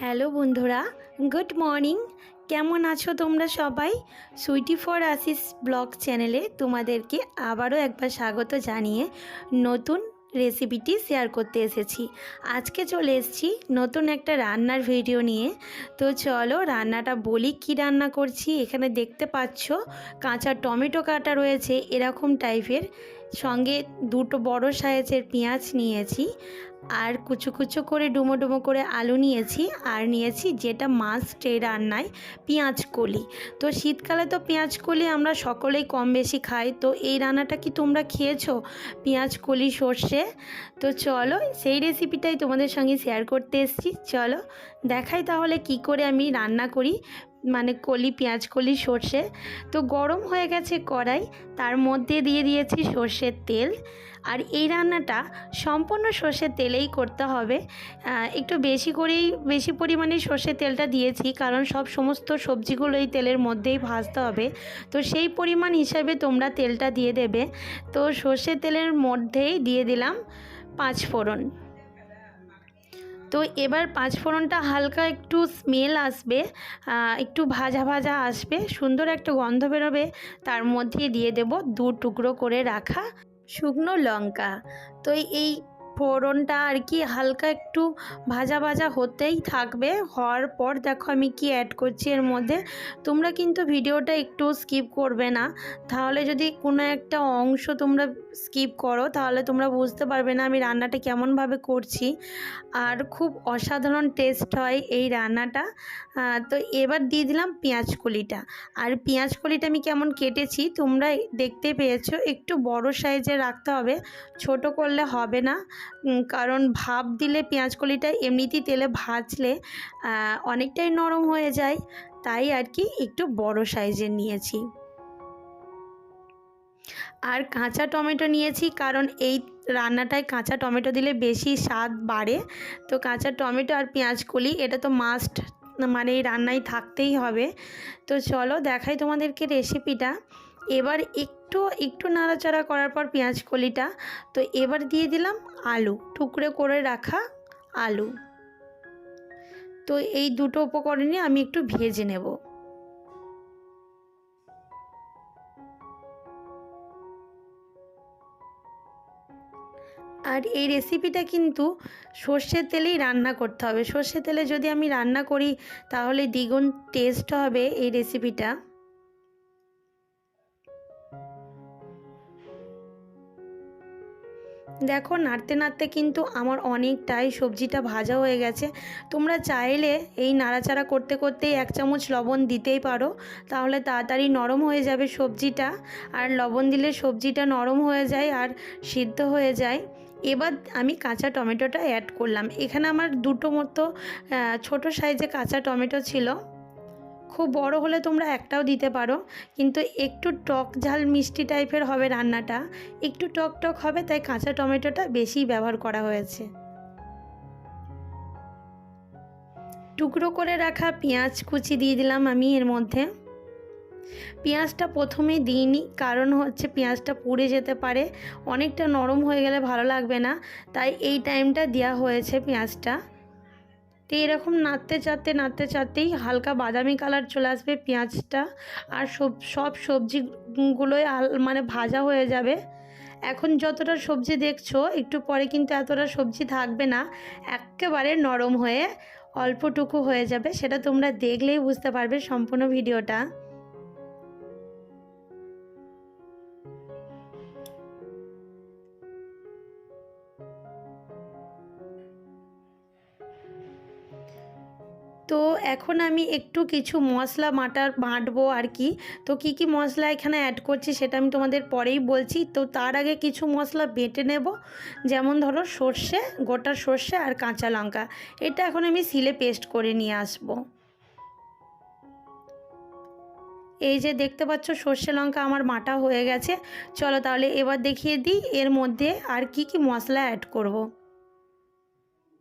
Hello বন্ধুরা, good morning. কেমন আছো তোমরা সবাই? সুইটি ফর আশিস ব্লগ চ্যানেলে তোমাদেরকে আবারও একবার স্বাগত জানিয়ে নতুন রেসিপিটি শেয়ার করতে এসেছি। আজকে চলে এসেছি নতুন একটা রান্নার ভিডিও নিয়ে। তো চলো রান্নাটা বলি, কি রান্না করছি। এখানে দেখতে পাচ্ছ কাঁচা টমেটো কাটা রয়েছে এরকম টাইপের, সঙ্গে দুটো বড় সাইজের পেঁয়াজ নিয়েছি, আর কুচো কুচো করে ডুমো ডুমো করে আলু নিয়েছি, আর নিয়েছি যেটা মাস্ট এই রান্নায়, পেঁয়াজ কলি। তো শীতকালে তো পেঁয়াজ কলি আমরা সকলেই কম বেশি খাই। তো এই রান্নাটা কি তোমরা খেয়েছো, পেঁয়াজ কলি সর্ষে? তো চলো সেই রেসিপিটাই তোমাদের সঙ্গে শেয়ার করতে এসেছি। চলো দেখাই তাহলে কি করে আমি রান্না করি, মানে কলি পেঁয়াজ কলি সর্ষে। তো গরম হয়ে গেছে কড়াই, তার মধ্যে দিয়ে দিয়েছি সর্ষের তেল। আর এই রান্নাটা সম্পূর্ণ সর্ষের তেলেই করতে হবে। একটু বেশি পরিমাণে সর্ষের তেলটা দিয়েছি, কারণ সমস্ত সবজিগুলো এই তেলের মধ্যেই ভাজতে হবে। তো সেই পরিমাণ হিসাবে তোমরা তেলটা দিয়ে দেবে। তো সর্ষের তেলের মধ্যেই দিয়ে দিলাম 5 ফোড়ন। তো এবার 5 ফোড়নটা হালকা একটু স্মেল আসবে, একটু ভাজা ভাজা আসবে, সুন্দর একটা গন্ধ বেরোবে। তার মধ্যে দিয়ে দেব 2 টুকরো করে রাখা শুকনো লঙ্কা। তো এই ফোড়নটা আর কি হালকা একটু ভাজা ভাজা হতেই থাকবে। হওয়ার পর দেখো আমি কি অ্যাড করছি এর মধ্যে। তোমরা কিন্তু ভিডিওটা একটু স্কিপ করবে না, তাহলে যদি কোনো একটা অংশ তোমরা স্কিপ করো তাহলে তোমরা বুঝতে পারবে না আমি রান্নাটা কেমনভাবে করছি। আর খুব অসাধারণ টেস্ট হয় এই রান্নাটা। তো এবার দিয়ে দিলাম পেঁয়াজ কলিটা। আর পেঁয়াজ কলিটা আমি কেমন কেটেছি তোমরা দেখতে পেয়েছো, একটু বড় সাইজের রাখতে হবে, ছোট করলে হবে না। কারণ ভাপ দিলে পেঁয়াজ কলিটা এমনিতেই তেলে ভাজলে অনেকটাই নরম হয়ে যায়, তাই আর কি একটু বড় সাইজের নিয়েছি। আর কাঁচা টমেটো নিয়েছি, কারণ এই রান্নাটায় কাঁচা টমেটো দিলে বেশি স্বাদ বাড়ে। তো কাঁচা টমেটো আর পেঁয়াজ কলি এটা তো মাস্ট, মানে এই রান্নায় থাকতেই হবে। তো চলো দেখাই তোমাদেরকে রেসিপিটা। এবার একটু নাড়াচাড়া করার পর পেঁয়াজ কলিটা, তো এবার দিয়ে দিলাম আলু, টুকরো করে রাখা আলু। তো এই দুটো উপকরণই আমি একটু ভেজে নেব। আর এই রেসিপিটা কিন্তু সর্ষের তেলেই রান্না করতে হবে। সর্ষের তেলে যদি আমি রান্না করি তাহলে দ্বিগুণ টেস্ট হবে এই রেসিপিটা। দেখো নাড়তে নাড়তে কিন্তু আমার অনেকটাই সবজিটা ভাজা হয়ে গেছে। তোমরা চাইলে এই নাড়াচাড়া করতে করতেই 1 চামচ লবণ দিতেই পারো, তাহলে তাড়াতাড়ি নরম হয়ে যাবে সবজিটা। আর লবণ দিলে সবজিটা নরম হয়ে যায় আর সিদ্ধ হয়ে যায়। এবার আমি কাঁচা টমেটোটা অ্যাড করলাম। এখানে আমার দুটো মতো ছোট সাইজে কাঁচা টমেটো ছিল। খুব বড় হলে তোমরা একটাও দিতে পারো, কিন্তু একটু টক ঝাল মিষ্টি টাইপের হবে রান্নাটা, একটু টক টক হবে, তাই কাঁচা টমেটোটা বেশি ব্যবহার করা হয়েছে। টুকরো করে রাখা পেঁয়াজ কুচি দিয়ে দিলাম আমি এর মধ্যে। পেঁয়াজটা প্রথমে দিইনি, কারণ হচ্ছে পেঁয়াজটা পুড়ে যেতে পারে, অনেকটা নরম হয়ে গেলে ভালো লাগবে না, তাই এই টাইমটা দেওয়া হয়েছে পেঁয়াজটা। তো এরকম নাড়তে চাড়তেই হালকা বাদামি কালার চলে আসবে পেঁয়াজটা, আর সব সবজিগুলোই মানে ভাজা হয়ে যাবে। এখন যতটা সবজি দেখছো একটু পরে কিন্তু এতটা সবজি থাকবে না, একেবারে নরম হয়ে অল্পটুকু হয়ে যাবে। সেটা তোমরা দেখলেই বুঝতে পারবে সম্পূর্ণ ভিডিওটা। তো এখন আমি একটু কিছু মশলা বাটবো আর কি। তো কি কি মশলা এখানে অ্যাড করছি সেটা আমি তোমাদের পরেই বলছি। তো তার আগে কিছু মশলা বেটে নেব, যেমন ধরো সর্ষে, গোটা সর্ষে আর কাঁচা লঙ্কা, এটা এখন আমি শিলে পেস্ট করে নিয়ে আসবো। এই যে দেখতে পাচ্ছ সর্ষে লঙ্কা আমার বাটা হয়ে গেছে। চলো তাহলে এবার দেখিয়ে দিই এর মধ্যে আর কি কি মশলা অ্যাড করব।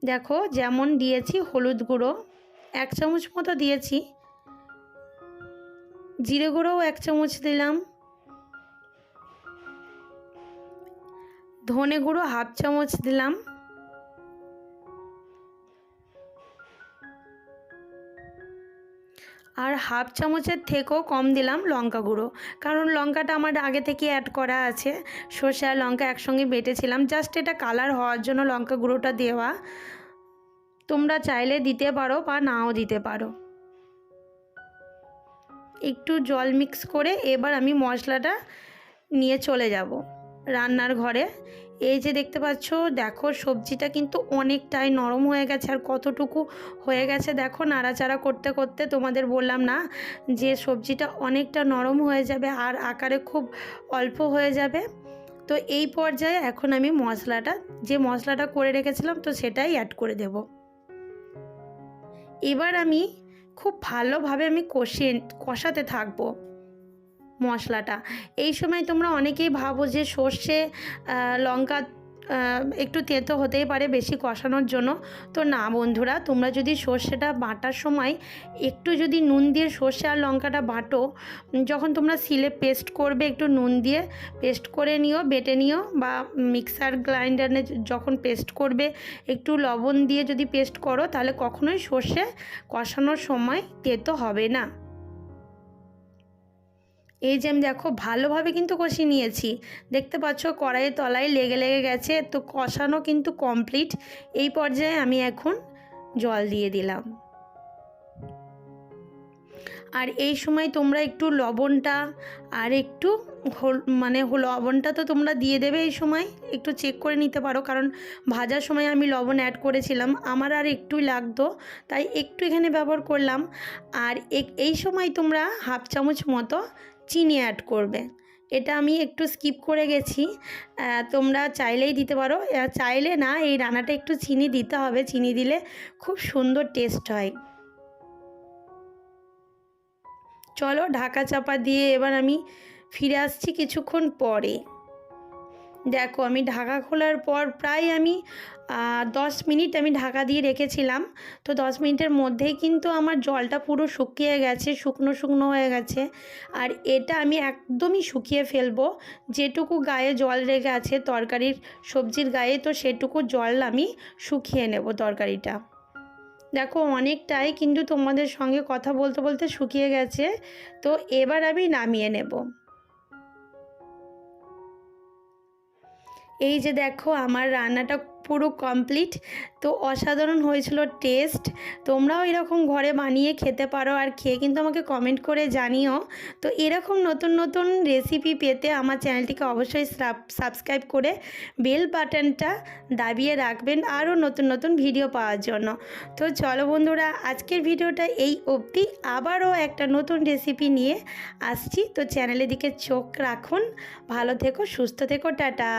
দেখো যেমন দিয়েছি হলুদ গুঁড়ো 1 চামচ মতো দিয়েছি, জিরে গুঁড়োও 1 চামচ দিলাম, ধনে গুঁড়ো 1/2 চামচ দিলাম, আর হাফ চামচের থেকেও কম দিলাম লঙ্কা গুঁড়ো, কারণ লঙ্কাটা আমার আগে থেকে অ্যাড করা আছে। সর্ষে আর লঙ্কা একসঙ্গে বেটেছিলাম, জাস্ট এটা কালার হওয়ার জন্য লঙ্কা গুঁড়োটা দেওয়া। তোমরা চাইলে দিতে পারো বা নাও দিতে পারো। একটু জল মিক্স করে এবার আমি মশলাটা নিয়ে চলে যাব রান্নার ঘরে। এই যে দেখতে পাচ্ছ, দেখো সবজিটা কিন্তু অনেকটাই নরম হয়ে গেছে। আর কতটুকু হয়ে গেছে দেখো, নাড়াচাড়া করতে করতে। তোমাদের বললাম না যে সবজিটা অনেকটা নরম হয়ে যাবে আর আকারে খুব অল্প হয়ে যাবে। তো এই পর্যায়ে এখন আমি যে মশলাটা করে রেখেছিলাম তো সেটাই অ্যাড করে দেব। এবার আমি খুব ভালোভাবে কষাতে থাকবো মশলাটা। এই সময় তোমরা অনেকেই ভাবো যে সর্ষে লঙ্কা একটু তেতো হতেই পারে বেশি কষানোর জন্য। তো না বন্ধুরা, তোমরা যদি সর্ষেটা বাটার সময় একটু যদি নুন দিয়ে সর্ষে আর লঙ্কাটা বাটো, যখন তোমরা শিলে পেস্ট করবে একটু নুন দিয়ে পেস্ট করে নিও, বেটে নিও, বা মিক্সার গ্রাইন্ডারে যখন পেস্ট করবে একটু লবণ দিয়ে যদি পেস্ট করো, তাহলে কখনোই সর্ষে কষানোর সময় তেতো হবে না। এই যে আমি দেখো ভালোভাবে কিন্তু কষিয়ে নিয়েছি, দেখতে পাচ্ছ কড়াইয়ের তলায় লেগে গেছে। তো কষানো কিন্তু কমপ্লিট। এই পর্যায়ে আমি এখন জল দিয়ে দিলাম। আর এই সময় তোমরা একটু লবণটা আর একটু লবণটা তো তোমরা দিয়ে দেবে, এই সময় একটু চেক করে নিতে পারো, কারণ ভাজার সময় আমি লবণ অ্যাড করেছিলাম, আমার আর একটুই লাগতো, তাই একটু এখানে ব্যবহার করলাম। আর এই সময় তোমরা হাফ চামচ মতো চিনি অ্যাড করবে। এটা আমি একটু স্কিপ করে গেছি, তোমরা চাইলেই দিতে পারো, চাইলে না, এই রান্নাটা একটু চিনি দিতে হবে, চিনি দিলে খুব সুন্দর টেস্ট হয়। চলো ঢাকা চাপা দিয়ে এবার আমি ফিরে আসছি কিছুক্ষণ পরে। দেখো আমি ঢাকা খোলার পর প্রায় আমি 10 মিনিট আমি ঢাকা দিয়ে রেখেছিলাম। তো 10 মিনিটের মধ্যেই কিন্তু আমার জলটা পুরো শুকিয়ে গেছে, শুকনো শুকনো হয়ে গেছে। আর এটা আমি একদমই শুকিয়ে ফেলবো, যেটুকু গায়ে জল লেগে আছে তরকারির সবজির গায়ে, তো সেটুকু জল আমি শুকিয়ে নেব তরকারিটা। দেখো অনেকটাই কিন্তু তোমাদের সঙ্গে কথা বলতে বলতে শুকিয়ে গেছে। তো এবার আমি নামিয়ে নেব। এই যে দেখো আমার রান্নাটা পুরো কমপ্লিট। তো অসাধারণ হয়েছিল টেস্ট। তোমরাও এরকম ঘরে বানিয়ে খেতে পারো, আর খেয়ে কিন্তু আমাকে কমেন্ট করে জানিও। তো এরকম নতুন নতুন রেসিপি পেতে আমার চ্যানেলটিকে অবশ্যই সাবস্ক্রাইব করে বেল বাটনটা দাবিয়ে রাখবেন আরও নতুন নতুন ভিডিও পাওয়ার জন্য। তো চলো বন্ধুরা, আজকের ভিডিওটা এই অবধি। আবারও একটা নতুন রেসিপি নিয়ে আসছি। তো চ্যানেলের দিকে চোখ রাখুন। ভালো থেকো, সুস্থ থেকো, টাটা।